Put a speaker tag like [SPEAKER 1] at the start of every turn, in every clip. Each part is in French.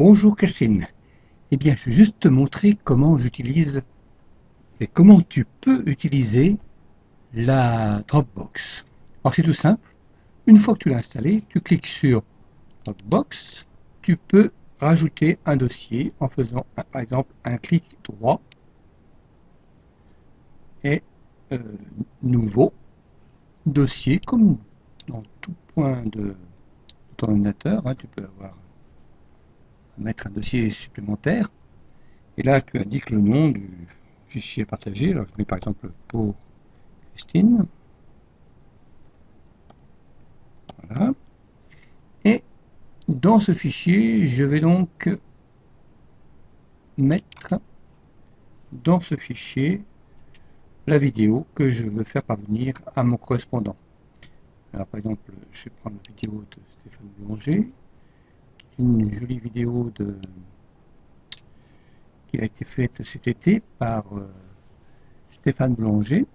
[SPEAKER 1] Bonjour Christine. Eh bien, je vais juste te montrer comment j'utilise et comment tu peux utiliser la Dropbox. Alors c'est tout simple. Une fois que tu l'as installé, tu cliques sur Dropbox. Tu peux rajouter un dossier en faisant par exemple un clic droit et nouveau dossier, comme dans tout point de ton ordinateur. Tu peux mettre un dossier supplémentaire et là tu indiques le nom du fichier partagé. Alors je mets par exemple pour Christine, voilà, et dans ce fichier je vais donc mettre dans ce fichier la vidéo que je veux faire parvenir à mon correspondant. Alors par exemple je vais prendre la vidéo de Stéphane Boulanger, une jolie vidéo qui a été faite cet été par Stéphane Boulanger,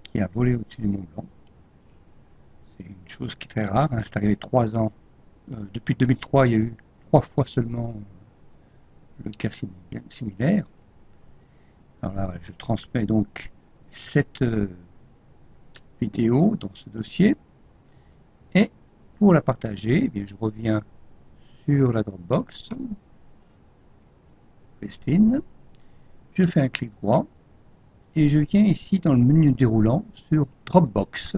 [SPEAKER 1] qui a volé au-dessus du Mont Blanc. C'est une chose qui est très rare, c'est arrivé 3 ans. Depuis 2003, il y a eu 3 fois seulement le cas similaire. Alors là, je transmets donc cette vidéo dans ce dossier, et pour la partager, eh bien, je reviens sur la Dropbox, Christine, je fais un clic droit et je viens ici dans le menu déroulant sur Dropbox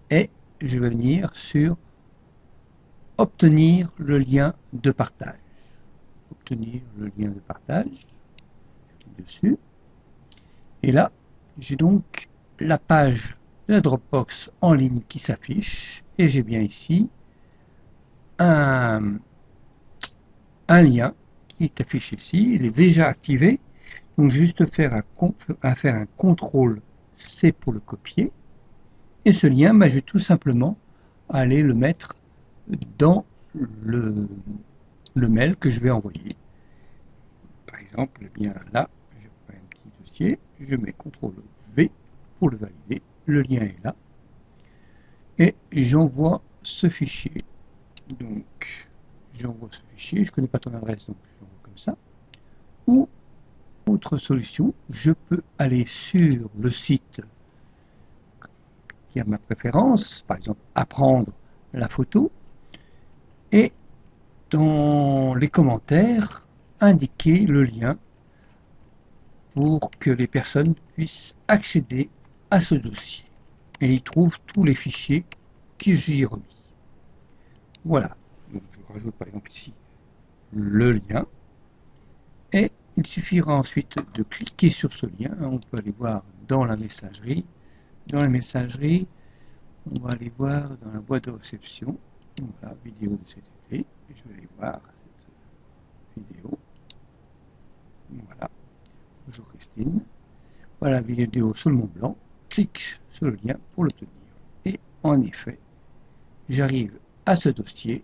[SPEAKER 1] et je vais venir sur obtenir le lien de partage. Obtenir le lien de partage, je clique dessus et là j'ai donc la page de la Dropbox en ligne qui s'affiche et j'ai bien ici un lien qui est affiché ici. Il est déjà activé, donc juste faire un CTRL C pour le copier, et ce lien, je vais tout simplement aller le mettre dans le mail que je vais envoyer. Par exemple, eh bien là, je prends un petit dossier, je mets CTRL V pour le valider, le lien est là, et j'envoie ce fichier. Donc j'envoie ce fichier, je ne connais pas ton adresse, donc je l'envoie comme ça. Ou, autre solution, je peux aller sur le site qui a ma préférence, par exemple apprendre la photo, et dans les commentaires indiquer le lien pour que les personnes puissent accéder à ce dossier et y trouvent tous les fichiers que j'y ai remis. Voilà, donc je rajoute par exemple ici le lien et il suffira ensuite de cliquer sur ce lien. On peut aller voir dans la messagerie. Dans la messagerie, on va aller voir dans la boîte de réception. Voilà, vidéo de cet été. Je vais aller voir cette vidéo. Voilà, bonjour Christine. Voilà la vidéo sur le Mont Blanc. Clique sur le lien pour l'obtenir. Et en effet, j'arrive à ce dossier.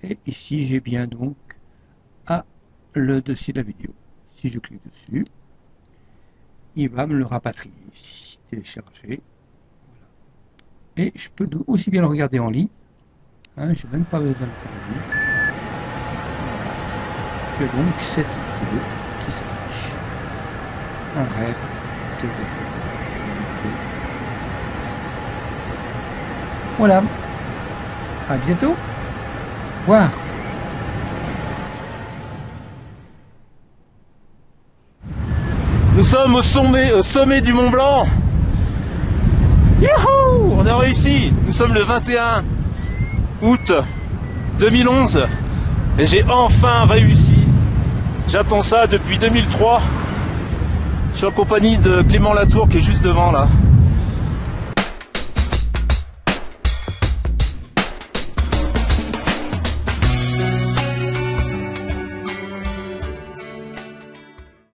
[SPEAKER 1] Et ici, j'ai bien donc le dossier de la vidéo. Si je clique dessus, il va me le rapatrier ici, télécharger. Voilà. Et je peux aussi bien le regarder en ligne. Je n'ai même pas besoin de le faire. Voilà. Que donc cette vidéo qui s'affiche. Un rêve de vidéo. Voilà. À bientôt. Au revoir.
[SPEAKER 2] Nous sommes au sommet du Mont Blanc. Youhou! On a réussi. Nous sommes le 21 août 2011 et j'ai enfin réussi. J'attends ça depuis 2003. Je suis en compagnie de Clément Latour qui est juste devant là.